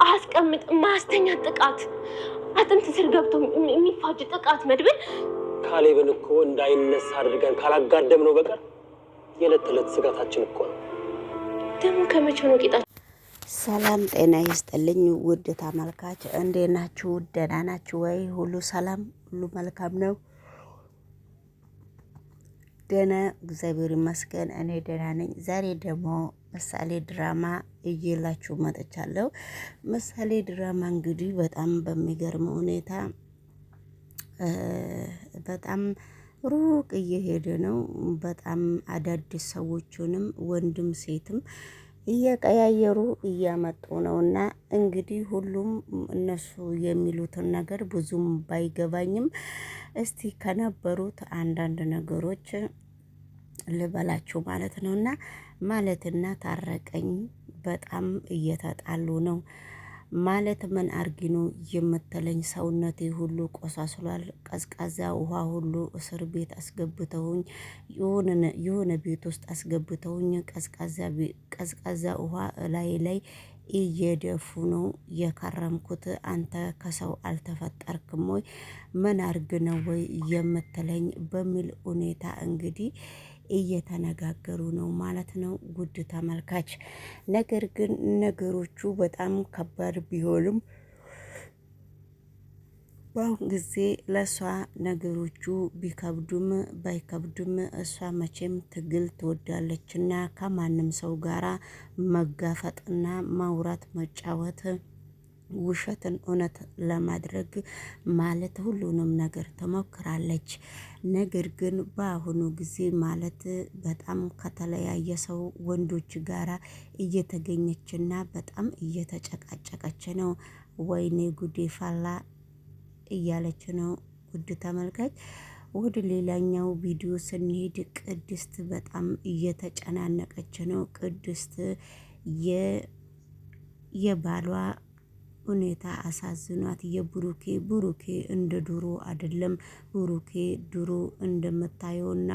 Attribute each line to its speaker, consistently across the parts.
Speaker 1: አስቀምጥ ማስተኛ ጥቃት አጥንት ስር ገብቶ የሚፋጅ ጥቃት መድብል
Speaker 2: ካሌብን እኮ እንዳይነሳ አድርገን ካላጋደም ነው በቀር የዕለት ተዕለት ስጋታችን እኮ ነው።
Speaker 1: ደግሞ ከመቼ ነው ጌጣ?
Speaker 3: ሰላም ጤና ይስጥልኝ ውድ ተመልካች፣ እንዴት ናችሁ? ደህና ናችሁ ወይ? ሁሉ ሰላም፣ ሁሉ መልካም ነው። ደህና እግዚአብሔር ይመስገን፣ እኔ ደህና ነኝ። ዛሬ ደግሞ ምሳሌ ድራማ እየላችሁ መጥቻለሁ። ምሳሌ ድራማ እንግዲህ በጣም በሚገርም ሁኔታ በጣም ሩቅ እየሄደ ነው። በጣም አዳዲስ ሰዎችንም ወንድም ሴትም እየቀያየሩ እያመጡ ነውና እንግዲህ ሁሉም እነሱ የሚሉትን ነገር ብዙም ባይገባኝም እስቲ ከነበሩት አንዳንድ ነገሮች ልበላችሁ ማለት ነውና ማለትና ታረቀኝ በጣም እየተጣሉ ነው ማለት ምን አርጊ ነው የምትለኝ? ሰውነቴ ሁሉ ቆሳስሏል። ቀዝቃዛ ውሃ ሁሉ እስር ቤት አስገብተውኝ የሆነ ቤት ውስጥ አስገብተውኝ ቀዝቃዛ ውሃ ላይ እየደፉ ነው የከረምኩት። አንተ ከሰው አልተፈጠርክም ወይ? ምን አርግ ነው ወይ የምትለኝ? በሚል ሁኔታ እንግዲህ እየተነጋገሩ ነው ማለት ነው ውድ ተመልካች። ነገር ግን ነገሮቹ በጣም ከባድ ቢሆንም በአሁን ጊዜ ለእሷ ነገሮቹ ቢከብዱም ባይከብዱም እሷ መቼም ትግል ትወዳለችና ከማንም ሰው ጋራ መጋፈጥና ማውራት መጫወት ውሸትን እውነት ለማድረግ ማለት ሁሉንም ነገር ትሞክራለች። ነገር ግን በአሁኑ ጊዜ ማለት በጣም ከተለያየ ሰው ወንዶች ጋራ እየተገኘችና በጣም እየተጨቃጨቀች ነው። ወይኔ ጉዴ ፈላ እያለች ነው ውድ ተመልካች። ወደ ሌላኛው ቪዲዮ ስንሄድ ቅድስት በጣም እየተጨናነቀች ነው። ቅድስት የባሏ ሁኔታ አሳዝኗት ብሩኬ እንደ ድሮ አይደለም። ብሩኬ ድሮ እንደምታየውና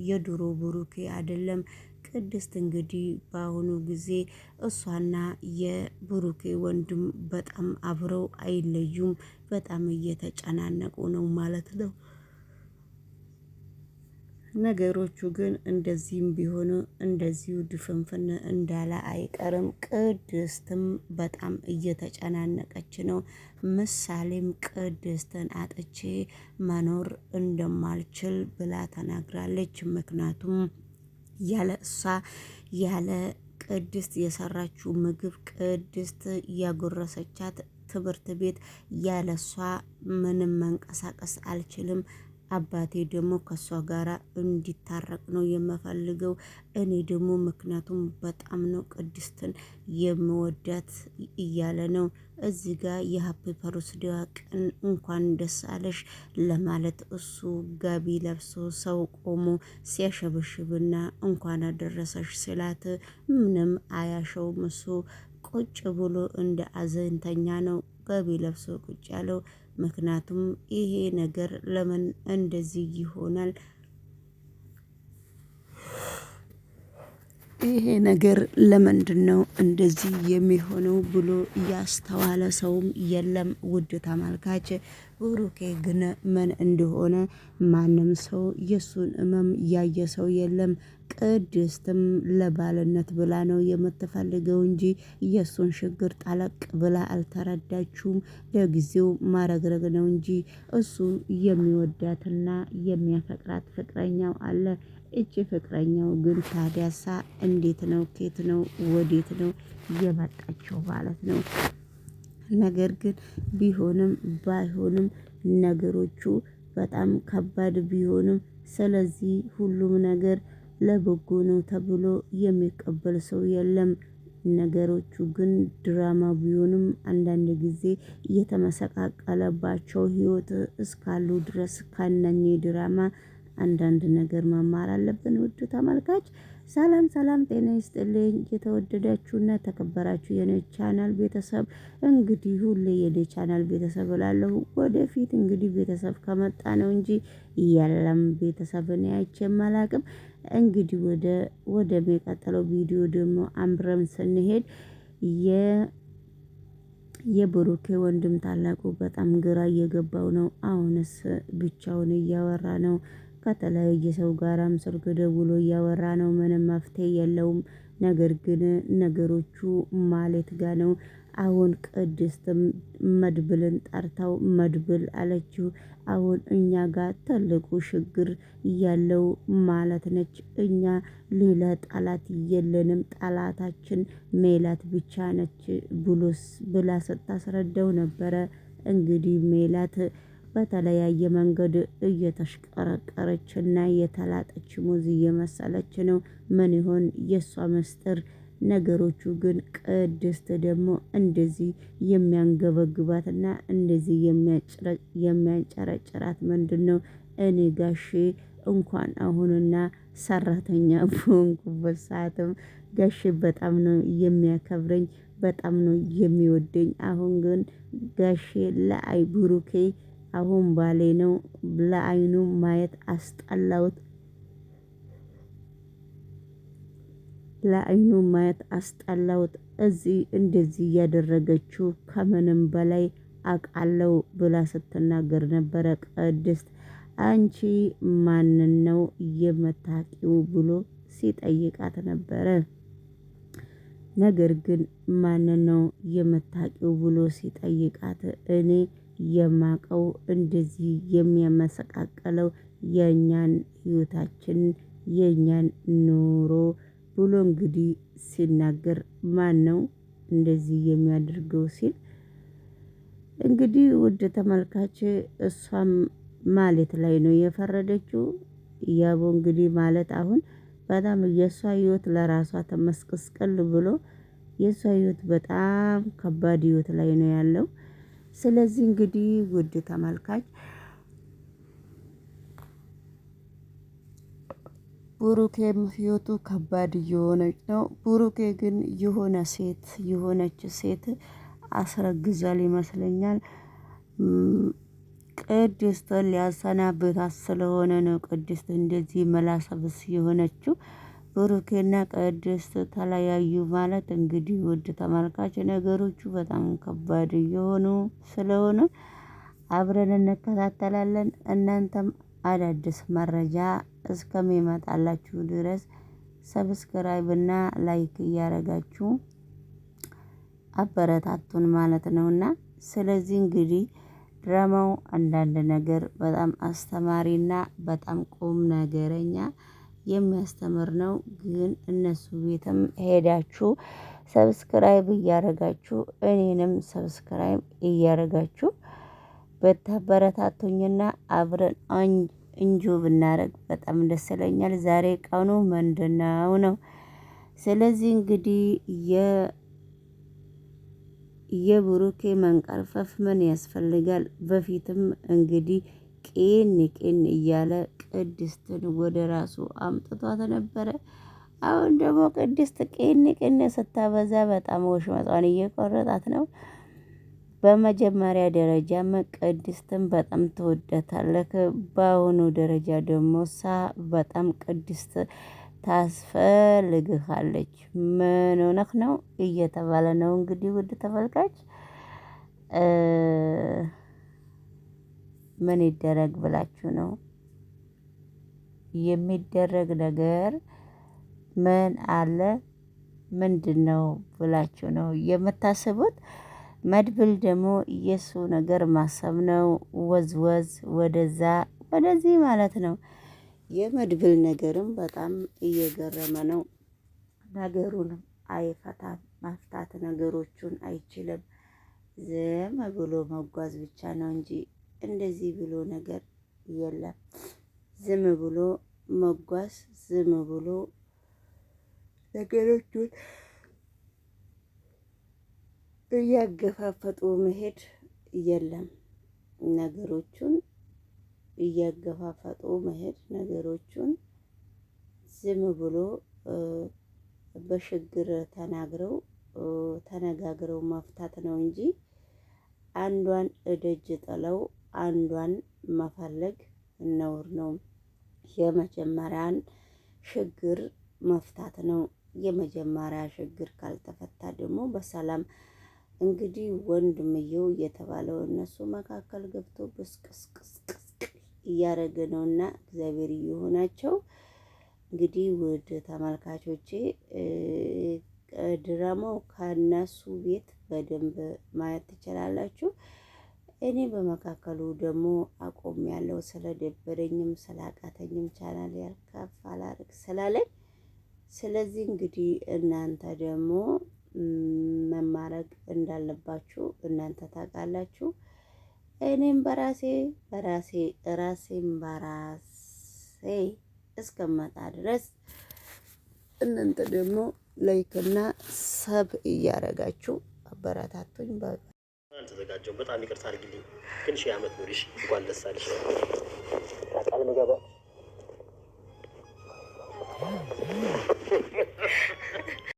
Speaker 3: የድሮ ብሩኬ አይደለም። ቅድስት እንግዲህ በአሁኑ ጊዜ እሷና የብሩኬ ወንድም በጣም አብረው አይለዩም። በጣም እየተጨናነቁ ነው ማለት ነው። ነገሮቹ ግን እንደዚህም ቢሆኑ እንደዚሁ ድፍንፍን እንዳለ አይቀርም። ቅድስትም በጣም እየተጨናነቀች ነው። ምሳሌም ቅድስትን አጥቼ መኖር እንደማልችል ብላ ተናግራለች። ምክንያቱም ያለ እሷ ያለ ቅድስት የሰራችው ምግብ ቅድስት ያጎረሰቻት ትምህርት ቤት ያለሷ ምንም መንቀሳቀስ አልችልም። አባቴ ደግሞ ከሷ ጋራ እንዲታረቅ ነው የምፈልገው። እኔ ደግሞ ምክንያቱም በጣም ነው ቅድስትን የምወዳት እያለ ነው። እዚህ ጋር የሀፒ በርዝዴይ ቀን እንኳን ደስ አለሽ ለማለት እሱ ጋቢ ለብሶ ሰው ቆሞ ሲያሸበሽብና እንኳን አደረሰሽ ስላት ምንም አያሸውም። እሱ ቁጭ ብሎ እንደ አዘንተኛ ነው ጋቢ ለብሶ ቁጭ ያለው። ምክንያቱም ይሄ ነገር ለምን እንደዚህ ይሆናል? ይሄ ነገር ለምንድነው እንደዚህ የሚሆነው ብሎ ያስተዋለ ሰውም የለም ውድ ተመልካች። ብሩኬ ግን ምን እንደሆነ ማንም ሰው የሱን እመም ያየ ሰው የለም። ቅድስትም ለባልነት ብላ ነው የምትፈልገው እንጂ የሱን ችግር ጠለቅ ብላ አልተረዳችውም። ለጊዜው ማረግረግ ነው እንጂ እሱ የሚወዳትና የሚያፈቅራት ፍቅረኛው አለ። እቺ ፍቅረኛው ግን ታዲያሳ እንዴት ነው ከየት ነው ወዴት ነው የመጣችው ማለት ነው? ነገር ግን ቢሆንም ባይሆንም ነገሮቹ በጣም ከባድ ቢሆንም ስለዚህ ሁሉም ነገር ለበጎ ነው ተብሎ የሚቀበል ሰው የለም። ነገሮቹ ግን ድራማ ቢሆንም አንዳንድ ጊዜ እየተመሰቃቀለባቸው ህይወት እስካሉ ድረስ ከነኚህ ድራማ አንዳንድ ነገር መማር አለብን ውድ ተመልካች። ሰላም ሰላም፣ ጤና ይስጥልኝ የተወደዳችሁና ተከበራችሁ የኔ ቻናል ቤተሰብ። እንግዲህ ሁሌ የኔ ቻናል ቤተሰብ እላለሁ። ወደፊት እንግዲህ ቤተሰብ ከመጣ ነው እንጂ የለም ቤተሰብን አይቼም አላቅም። እንግዲህ ወደ የሚቀጥለው ቪዲዮ ደግሞ አምረን ስንሄድ የብሩኬ ወንድም ታላቁ በጣም ግራ እየገባው ነው። አሁንስ ብቻውን እያወራ ነው። ከተለያየ ሰው ጋራም ስልክ ደውሎ እያወራ ነው። ምንም መፍትሄ የለውም። ነገር ግን ነገሮቹ ማለት ጋ ነው። አሁን ቅድስትም መድብልን ጠርታው መድብል አለችው። አሁን እኛ ጋር ትልቁ ችግር ያለው ማለት ነች። እኛ ሌላ ጠላት የለንም፣ ጠላታችን ሜላት ብቻ ነች ብላ ስታስረዳው ነበረ። እንግዲህ ሜላት በተለያየ መንገድ እየተሽቀረቀረችና የተላጠች ሙዝ እየመሰለች ነው። ምን ይሆን የእሷ ምስጢር? ነገሮቹ ግን ቅድስት ደግሞ እንደዚህ የሚያንገበግባትና እንደዚህ የሚያንጨረጭራት ምንድነው? እኔ ጋሼ እንኳን አሁንና ሰራተኛ በሆንኩበት ሰዓትም ጋሼ በጣም ነው የሚያከብረኝ፣ በጣም ነው የሚወደኝ። አሁን ግን ጋሼ ብሩኬ አሁን ባሌ ነው፣ ለአይኑ ማየት አስጠላውት፣ ለአይኑ ማየት አስጠላውት። እዚህ እንደዚህ እያደረገችው ከምንም በላይ አቃለው ብላ ስትናገር ነበረ ቅድስት። አንቺ ማንን ነው የምታውቂው ብሎ ሲጠይቃት ነበረ። ነገር ግን ማንን ነው የምታውቂው ብሎ ሲጠይቃት እኔ የማቀው እንደዚህ የሚያመሰቃቀለው የኛን ህይወታችን የኛን ኑሮ ብሎ እንግዲህ ሲናገር ማን ነው እንደዚህ የሚያደርገው ሲል እንግዲህ ውድ ተመልካች እሷም ማለት ላይ ነው የፈረደችው። ያቦ እንግዲህ ማለት አሁን በጣም የሷ ህይወት ለራሷ ተመስቀስቀል ብሎ የሷ ህይወት በጣም ከባድ ህይወት ላይ ነው ያለው። ስለዚህ እንግዲህ ውድ ተመልካች ብሩኬም ህይወቱ ከባድ እየሆነች ነው። ብሩኬ ግን የሆነች ሴት አስረግዟል ይመስለኛል። ቅድስትን ሊያሰናብታት ስለሆነ ነው ቅድስት እንደዚህ መላሰብስ የሆነችው። ብሩኬና ቅድስት ተለያዩ ማለት እንግዲህ ውድ ተመልካች ነገሮቹ በጣም ከባድ እየሆኑ ስለሆነ አብረን እንከታተላለን። እናንተም አዳዲስ መረጃ እስከሚመጣላችሁ ድረስ ሰብስክራይብ እና ላይክ እያረጋችሁ አበረታቱን ማለት ነውና። ስለዚህ እንግዲህ ድራማው አንዳንድ ነገር በጣም አስተማሪና በጣም ቁም ነገረኛ የሚያስተምር ነው። ግን እነሱ ቤትም ሄዳችሁ ሰብስክራይብ እያረጋችሁ እኔንም ሰብስክራይብ እያረጋችሁ በታበረታቱኝና አብረን እንጆ ብናረግ በጣም ደስ ይለኛል። ዛሬ ቀኑ ምንድነው ነው? ስለዚህ እንግዲህ የብሩኬ መንቀርፈፍ ምን ያስፈልጋል? በፊትም እንግዲህ ቄን እያለ ቅድስትን ወደ ራሱ አምጥቷት ነበረ። አሁን ደግሞ ቅድስት ቄን ስታበዛ በጣም ወሽመጧን እየቆረጣት ነው። በመጀመሪያ ደረጃም ቅድስትን በጣም ትወዳታለህ። በአሁኑ ደረጃ ደግሞ በጣም ቅድስት ታስፈልግሃለች። ምን ሆነህ ነው እየተባለ ነው እንግዲህ ውድ ተመልካች። ምን ይደረግ ብላችሁ ነው? የሚደረግ ነገር ምን አለ? ምንድነው ብላችሁ ነው የምታስቡት? መድብል ደግሞ የሱ ነገር ማሰብ ነው። ወዝወዝ ወደዛ ወደዚህ ማለት ነው። የመድብል ነገርም በጣም እየገረመ ነው። ነገሩንም አይፈታም፣ መፍታት ነገሮቹን አይችልም። ዝም ብሎ መጓዝ ብቻ ነው እንጂ እንደዚህ ብሎ ነገር የለም። ዝም ብሎ መጓዝ፣ ዝም ብሎ ነገሮቹን እያገፋፈጡ መሄድ የለም። ነገሮቹን እያገፋፈጡ መሄድ፣ ነገሮቹን ዝም ብሎ በሽግር ተነጋግረው መፍታት ነው እንጂ አንዷን እደጅ ጥለው አንዷን መፈለግ ነውር ነው። የመጀመሪያን ችግር መፍታት ነው። የመጀመሪያ ችግር ካልተፈታ ደግሞ በሰላም እንግዲህ ወንድምየው የተባለው እነሱ መካከል ገብቶ ብስቅስቅስቅስ እያደረገ ነውና እግዚአብሔር ይሁናቸው። እንግዲህ ውድ ተመልካቾቼ ድራማው ከነሱ ቤት በደንብ ማየት ትችላላችሁ። እኔ በመካከሉ ደግሞ አቆም ያለው ስለደበረኝም ስላቃተኝም ቻናል ያልከፍ አላርግ ስላለኝ፣ ስለዚህ እንግዲህ እናንተ ደግሞ መማረግ እንዳለባችሁ እናንተ ታውቃላችሁ። እኔም ራሴን በራሴ እስከመጣ ድረስ እናንተ ደግሞ ላይክ እና ሰብ እያረጋችሁ አበረታቱኝ።
Speaker 2: አልተዘጋጀሁም። በጣም ይቅርታ አድርጊልኝ። ግን ሺህ ዓመት ኑሪሽ። እንኳን ደስ አለሽ። ቃል መገባት